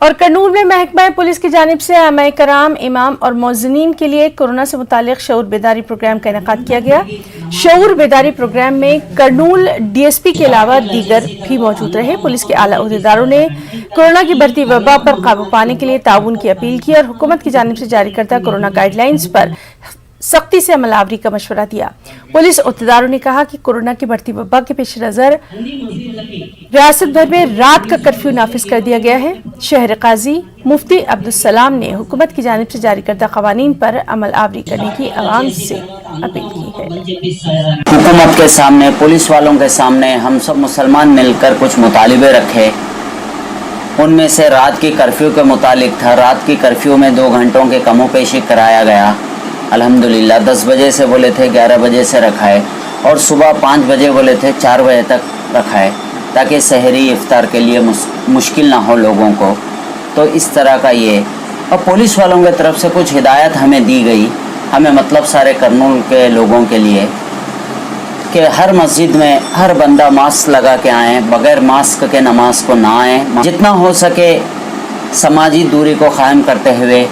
اور کرنول میں محکمہ پولیس کی جانب سے علماء کرام، امام اور مؤذنین کے لیے کورونا سے متعلق شعور بیداری پروگرام کا انعقاد کیا گیا۔ شعور بیداری پروگرام میں کرنول ڈی ایس پی کے علاوہ دیگر بھی موجود رہے۔ پولیس کے اعلیٰ عہدیداروں نے کورونا کی بڑھتی وبا پر قابو پانے کے لیے تعاون کی اپیل کی اور حکومت کی جانب سے جاری کردہ کورونا گائیڈ لائنز پر سختی سے عمل آوری کا مشورہ دیا۔ پولیس عہدیداروں نے کہا کہ کورونا کی بڑھتی وبا کے پیش نظر ریاست بھر میں رات کا کرفیو نافذ کر دیا گیا ہے۔ شہر قاضی مفتی عبدالسلام نے حکومت کی جانب سے جاری کردہ قوانین پر عمل آوری کرنے کی عوام سے اپیل کی ہے۔ حکومت کے سامنے، پولیس والوں کے سامنے ہم سب مسلمان مل کر کچھ مطالبے رکھے۔ ان میں سے رات کی کرفیو کے متعلق تھا۔ رات کی کرفیو میں 2 گھنٹوں کے کم و بیشی کرایا گیا۔ الحمدللہ 10 بجے سے بولے تھے 11 بجے سے رکھا ہے، اور صبح 5 بجے بولے تھے 4 بجے تک رکھا ہے، تاکہ سحری افطار کے لیے مشکل نہ ہو لوگوں کو۔ تو اس طرح کا یہ، اور پولیس والوں کی طرف سے کچھ ہدایت ہمیں دی گئی، ہمیں مطلب سارے کرنول کے لوگوں کے لیے، کہ ہر مسجد میں ہر بندہ ماسک لگا کے آئیں، بغیر ماسک کے نماز کو نہ آئیں، جتنا ہو سکے سماجی دوری کو قائم کرتے ہوئے